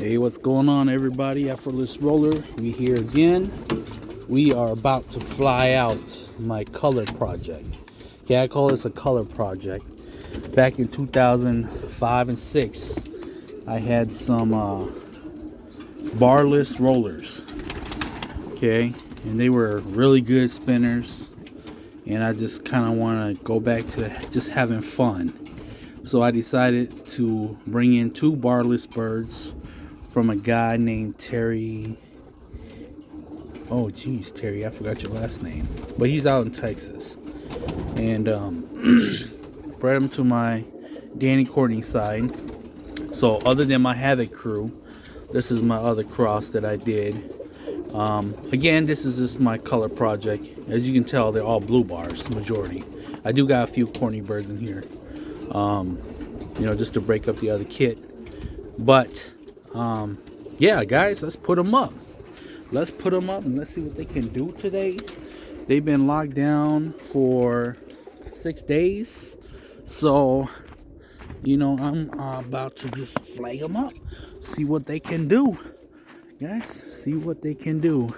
Hey, what's going on, everybody? Effortless Roller, we here again. We are about to fly out my color project. Okay, I call this a color project. Back in 2005 and 6, I had some barless rollers. Okay, and they were really good spinners. And I just kind of want to go back to just having fun. So I decided to bring in two barless birds from a guy named Terry. Oh, geez, Terry, I forgot your last name. But he's out in Texas. And brought him to my Danny Courtney side. So other than my Havoc crew, this is my other cross that I did. Again, this is just my color project. As you can tell, they're all blue bars, majority. I do got a few corny birds in here, just to break up the other kit. But yeah, guys, let's put them up. Let's put them up and let's see what they can do today. They've been locked down for 6 days. So, I'm about to just flag them up. See what they can do. Guys, see what they can do.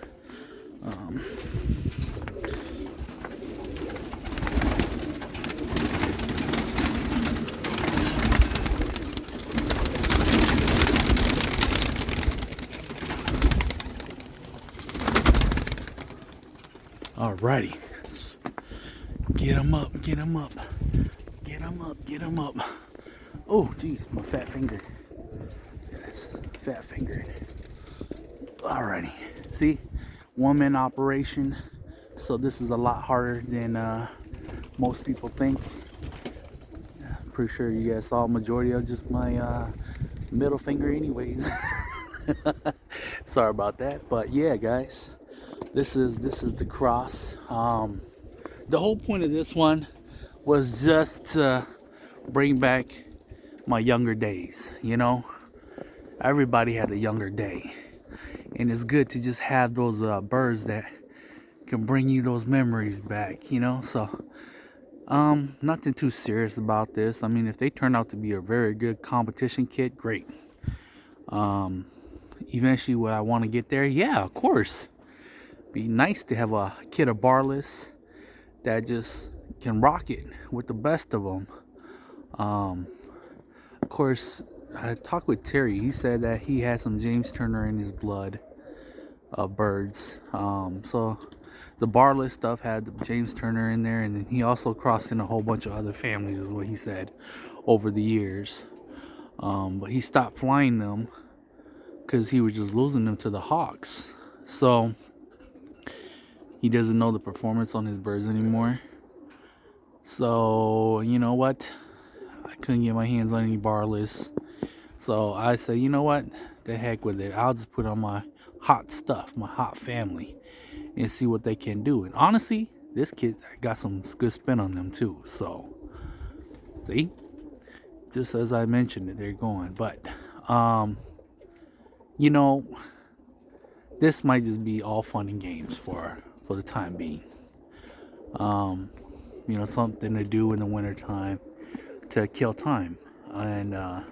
Alrighty, get them up, get them up, get them up, get them up. Oh, geez, my fat finger. Yes, fat fingered. Alrighty, see, one-man operation. So this is a lot harder than most people think. I'm pretty sure you guys saw a majority of just my middle finger anyways. Sorry about that, but yeah, guys. This is the cross. The whole point of this one was just to bring back my younger days. Everybody had a younger day, and it's good to just have those birds that can bring you those memories back. So nothing too serious about this. I mean, if they turn out to be a very good competition kit, great. Eventually, would I want to get there? Yeah, of course. Be nice to have a kit of barless that just can rock it with the best of them. Of course, I talked with Terry. He said that he had some James Turner in his blood of birds. So the barless stuff had the James Turner in there, and then he also crossed in a whole bunch of other families, is what he said, over the years. But he stopped flying them because he was just losing them to the hawks. So he doesn't know the performance on his birds anymore. So, you know what? I couldn't get my hands on any barless. So I said, you know what? The heck with it. I'll just put on my hot stuff, my hot family, and see what they can do. And honestly, this kid got some good spin on them too. So, see? Just as I mentioned it, they're going. But, this might just be all fun and games for the time being. Something to do in the wintertime to kill time. And I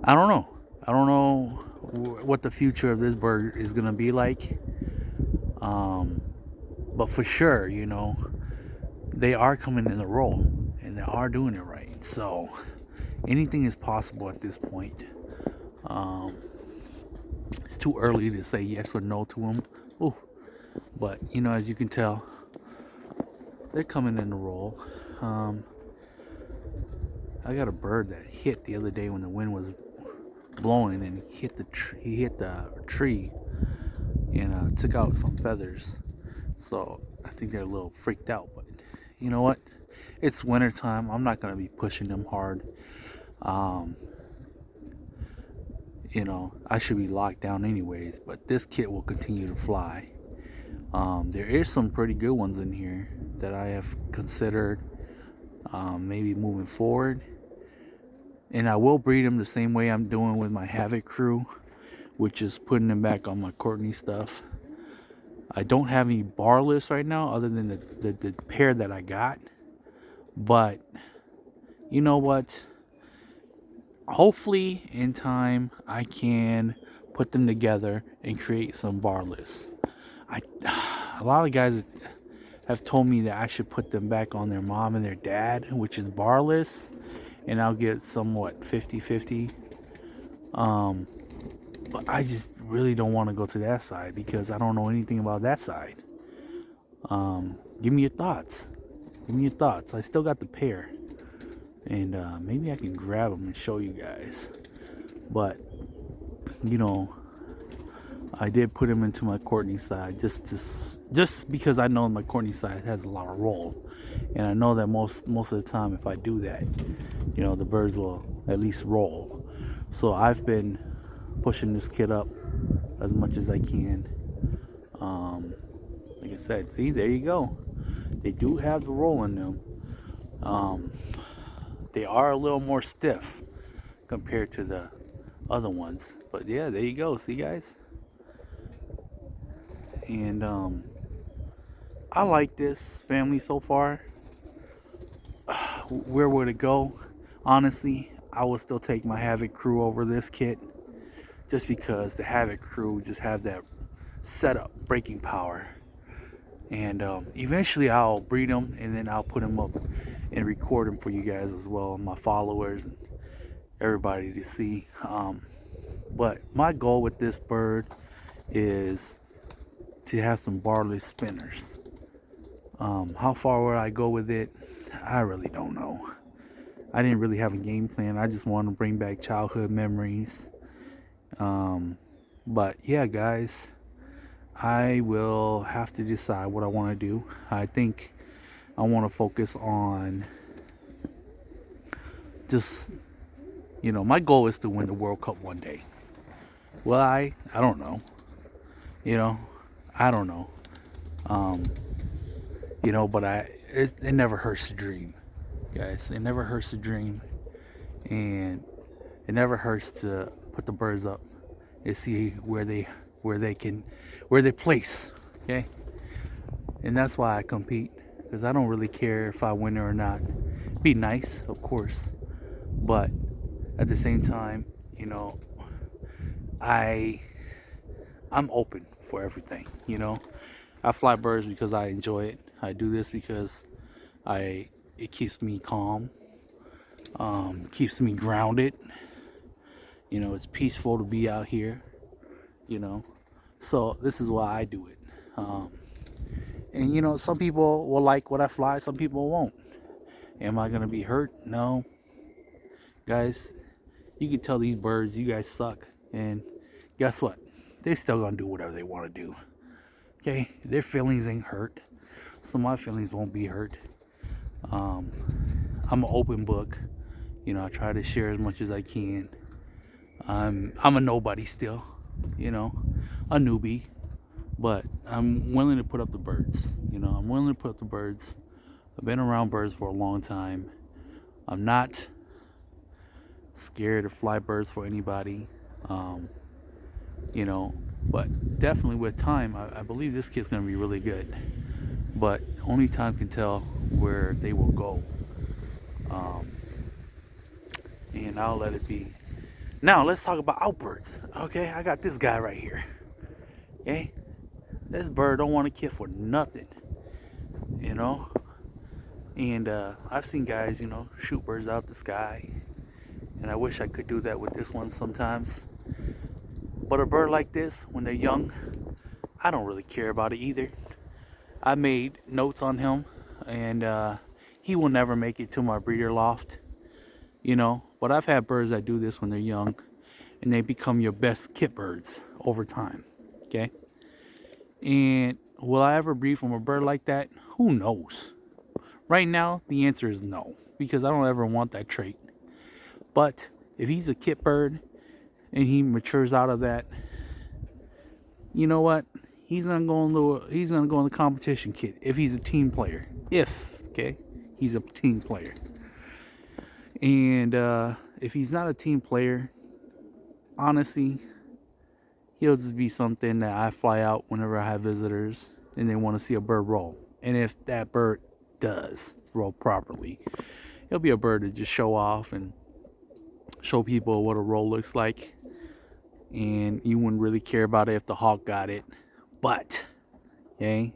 don't know. I don't know what the future of this bird is going to be like. But for sure, they are coming in the role and they are doing it right. So anything is possible at this point. It's too early to say yes or no to them. Ooh. But, as you can tell, they're coming in the role. I got a bird that hit the other day when the wind was blowing, and he hit the tree and took out some feathers. So I think they're a little freaked out. But you know what? It's winter time. I'm not going to be pushing them hard. I should be locked down anyways. But this kit will continue to fly. There is some pretty good ones in here that I have considered maybe moving forward. And I will breed them the same way I'm doing with my Havoc crew, which is putting them back on my Courtney stuff. I don't have any barless right now other than the pair that I got. But you know what? hopefully in time I can put them together and create some barless. I a lot of guys have told me that I should put them back on their mom and their dad, which is barless, and I'll get somewhat 50-50. But I just really don't want to go to that side because I don't know anything about that side. Give me your thoughts. Give me your thoughts. I still got the pair, and maybe I can grab them and show you guys. But you know, I did put him into my Courtney side just because I know my Courtney side has a lot of roll, and I know that most of the time if I do that, you know, the birds will at least roll. So I've been pushing this kid up as much as I can. Like I said, see, there you go. They do have the roll in them. They are a little more stiff compared to the other ones, but yeah, there you go. See, guys. And I like this family so far. Where would it go? Honestly, I would still take my Havoc crew over this kit, just because the Havoc crew just have that setup breaking power. And eventually I'll breed them, and then I'll put them up and record them for you guys as well, my followers and everybody to see. But my goal with this bird is to have some barless spinners. How far would I go with it? I really don't know. I didn't really have a game plan. I just wanted to bring back childhood memories. But yeah, guys, I will have to decide what I want to do. I think I want to focus on just, you know, my goal is to win the World Cup one day. Well, I don't know. You know, I don't know. You know, but it never hurts to dream, guys. It never hurts to dream, and it never hurts to put the birds up and see where they place. Okay, and that's why I compete, because I don't really care if I win or not. Be nice, of course, but at the same time, you know, I'm open for everything. You know, I fly birds because I enjoy it. I do this because it keeps me calm, keeps me grounded. You know, it's peaceful to be out here. You know, so this is why I do it. And you know, some people will like what I fly, some people won't. Am I gonna be hurt? No, guys. You can tell these birds, you guys suck, and guess what? They're still gonna do whatever they want to do. Okay, their feelings ain't hurt, so my feelings won't be hurt. I'm an open book. You know, I try to share as much as I can. I'm a nobody still, you know, a newbie, but I'm willing to put up the birds. You know, I'm willing to put up the birds. I've been around birds for a long time. I'm not scared to fly birds for anybody. You know, but definitely with time, I believe this kid's gonna be really good. But only time can tell where they will go. And I'll let it be. Now let's talk about outbirds. Okay, I got this guy right here. Okay, this bird don't want to kill for nothing. You know, and I've seen guys, you know, shoot birds out the sky, and I wish I could do that with this one sometimes. But a bird like this, when they're young, I don't really care about it either. I made notes on him, and he will never make it to my breeder loft. You know, but I've had birds that do this when they're young, and they become your best kit birds over time. Okay, and will I ever breed from a bird like that? Who knows? Right now, the answer is no, because I don't ever want that trait. But if he's a kit bird and he matures out of that, you know what? He's gonna go in the competition kit if he's a team player. Okay, he's a team player. And if he's not a team player, honestly, he'll just be something that I fly out whenever I have visitors and they want to see a bird roll. And if that bird does roll properly, he'll be a bird to just show off and show people what a roll looks like, and you wouldn't really care about it if the hawk got it. But, okay,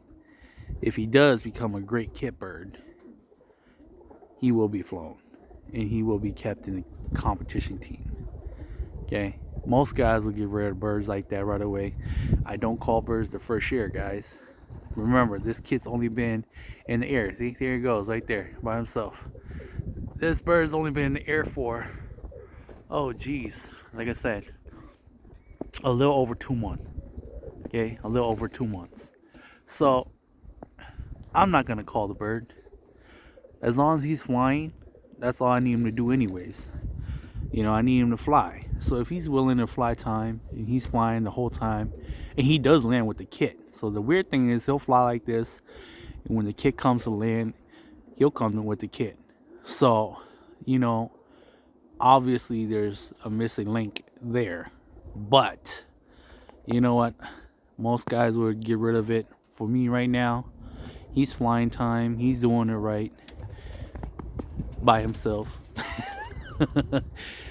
if he does become a great kit bird, he will be flown, and he will be kept in a competition team. Okay, most guys will get rid of birds like that right away. I don't call birds the first year, guys. Remember, this kit's only been in the air. See, there he goes, right there by himself. This bird's only been in the air for, oh geez, like I said, a little over 2 months. Okay, a little over 2 months. So I'm not gonna call the bird. As long as he's flying, that's all I need him to do anyways. You know, I need him to fly. So if he's willing to fly time and he's flying the whole time, and he does land with the kit. So the weird thing is he'll fly like this, and when the kit comes to land, he'll come in with the kit. So, you know, obviously there's a missing link there. But you know what? Most guys would get rid of it. For me right now, he's flying time. He's doing it right by himself.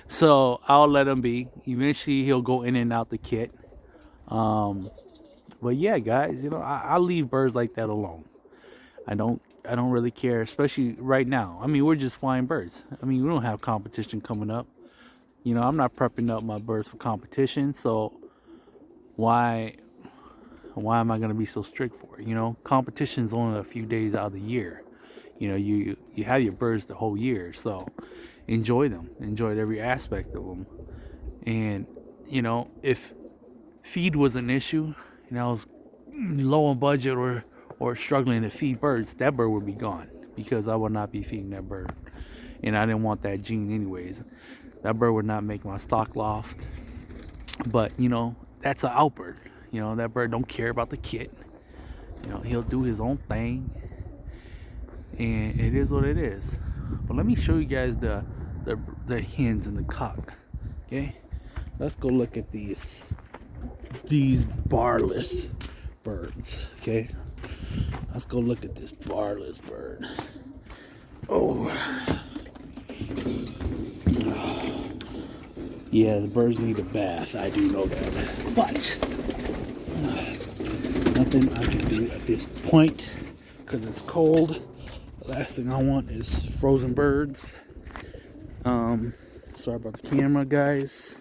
So I'll let him be. Eventually he'll go in and out the kit. But yeah, guys, you know, I leave birds like that alone. I don't really care, especially right now. I mean, we're just flying birds. I mean, we don't have competition coming up. You know, I'm not prepping up my birds for competition, so why am I gonna be so strict for it? You know, competition's only a few days out of the year. You know, you have your birds the whole year, so enjoy them, enjoy every aspect of them. And you know, if feed was an issue and I was low on budget or struggling to feed birds, that bird would be gone because I would not be feeding that bird, and I didn't want that gene anyways. That bird would not make my stock loft. But you know, that's an outbird. You know, that bird don't care about the kit. You know, he'll do his own thing, and it is what it is. But let me show you guys the hens and the cock. Okay, let's go look at these barless birds. Okay, let's go look at this barless bird. Oh, yeah, the birds need a bath. I do know that, but nothing I can do at this point because it's cold. The last thing I want is frozen birds. Sorry about the camera, guys,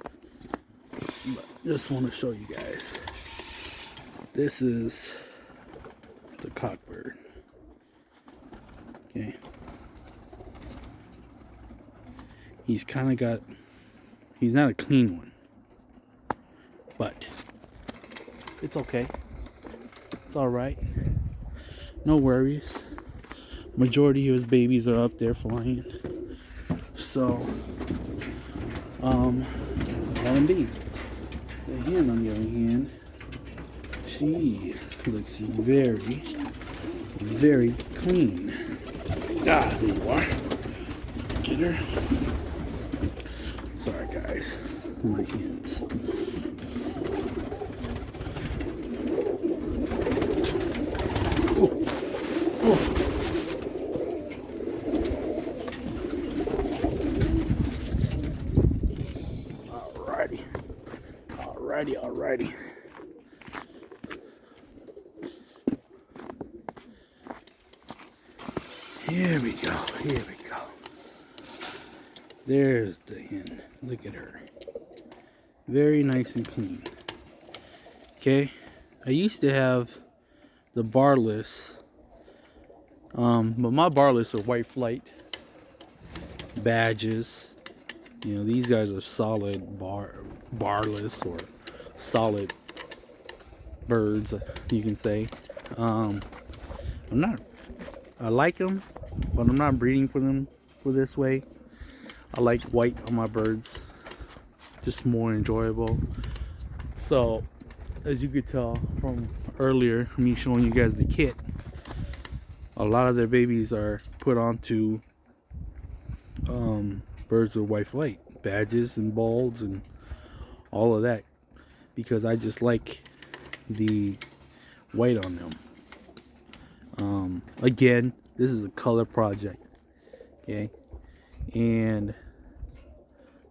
but just want to show you guys. This is the cockbird. Okay, he's kind of got. He's not a clean one, but it's okay. It's all right. No worries. Majority of his babies are up there flying. So, let him be. The hen, on the other hand, she looks very, very clean. Ah, there you are. Get her. Sorry, guys. My hands. Alrighty. Here we go. There's the hen. Look at her. Very nice and clean. Okay. I used to have the barless. But my barless are white flight badges. You know, these guys are solid barless or solid birds, you can say. I like them, but I'm not breeding for them for this way. I like white on my birds, just more enjoyable. So, as you could tell from earlier, me showing you guys the kit, a lot of their babies are put onto birds with white flight badges and balls and all of that, because I just like the white on them. Again, this is a color project, okay, and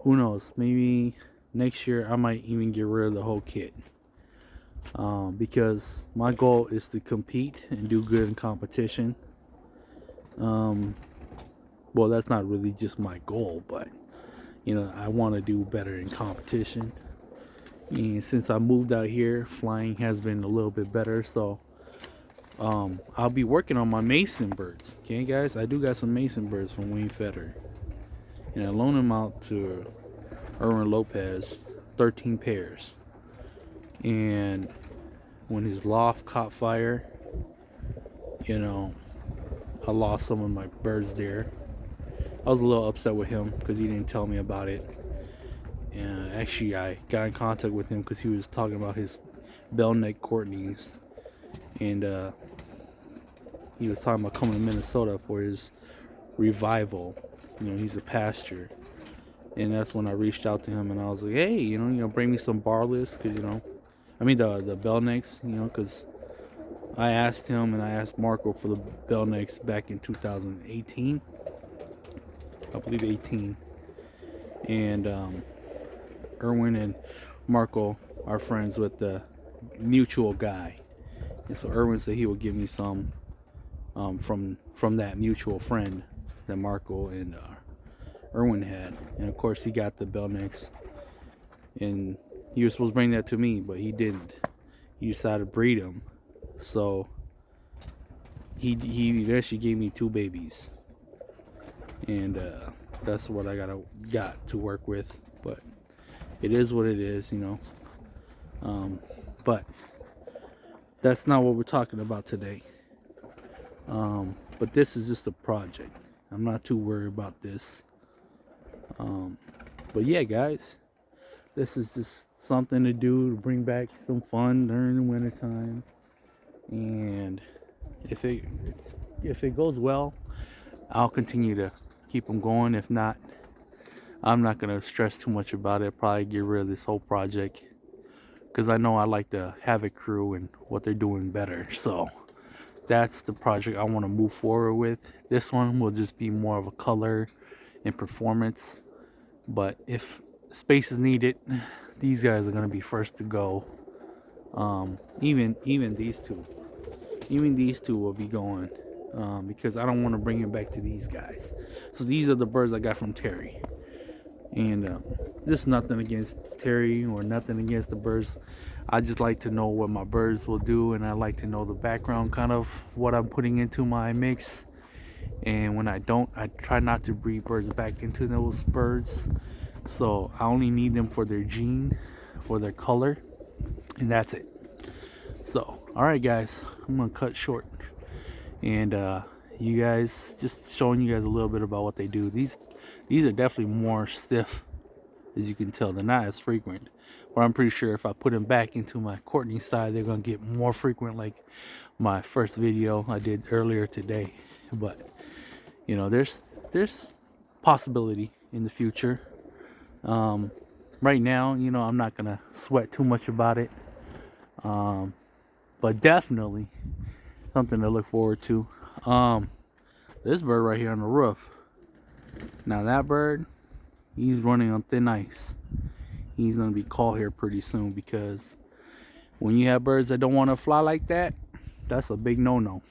who knows? Maybe next year I might even get rid of the whole kit. Because my goal is to compete and do good in competition. Well, that's not really just my goal, but I want to do better in competition. And since I moved out here, flying has been a little bit better. So I'll be working on my mason birds. Okay, guys, I do got some mason birds from Wayne Fetter, and I loaned them out to Erwin Lopez, 13 pairs. And when his loft caught fire, I lost some of my birds there. I was a little upset with him because he didn't tell me about it. And actually, I got in contact with him because he was talking about his bell-neck Courtneys, and he was talking about coming to Minnesota for his revival. He's a pastor, and that's when I reached out to him and I was like, hey, bring me some barless, because the bell-necks, because I asked him and I asked Marco for the bell-necks back in 2018, I believe 18, and Erwin and Marco are friends with the mutual guy, and so Erwin said he would give me some from that mutual friend that Marco and Erwin had. And of course he got the bell necks, and he was supposed to bring that to me, but he didn't. He decided to breed them, so he eventually gave me 2 babies, and that's what I got to work with. But it is what it is, but that's not what we're talking about today. But this is just a project. I'm not too worried about this. But yeah, guys, this is just something to do to bring back some fun during the wintertime. And if it goes well, I'll continue to keep them going. If not, I'm not going to stress too much about it. Probably get rid of this whole project, because I know I like the Havoc crew and what they're doing better. So that's the project I want to move forward with. This one will just be more of a color and performance. But if space is needed, these guys are going to be first to go. Even these two. Even these two will be going. Because I don't want to bring it back to these guys. So these are the birds I got from Terry. And just nothing against Terry or nothing against the birds. I just like to know what my birds will do, and I like to know the background, kind of what I'm putting into my mix. And when I don't, I try not to breed birds back into those birds. So I only need them for their gene, for their color, and that's it. So alright guys, I'm gonna cut short. And you guys, just showing you guys a little bit about what they do. These are definitely more stiff, as you can tell. They're not as frequent, but I'm pretty sure if I put them back into my Courtney side, they're gonna get more frequent, like my first video I did earlier today. But there's possibility in the future. Right now, I'm not gonna sweat too much about it, but definitely something to look forward to. This bird right here on the roof, now that bird, he's running on thin ice. He's gonna be called here pretty soon, because when you have birds that don't want to fly like that, that's a big no-no.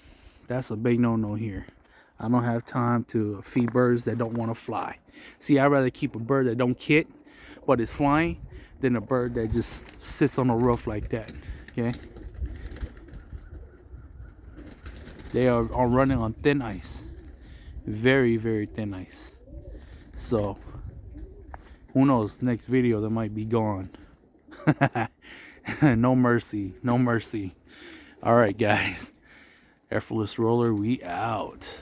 That's a big no-no here. I don't have time to feed birds that don't want to fly. See, I'd rather keep a bird that don't kit but is flying than a bird that just sits on the roof like that. Okay, they are running on thin ice, very, very thin ice. So who knows, next video they might be gone. No mercy, no mercy. All right guys, Effortless Roller, we out.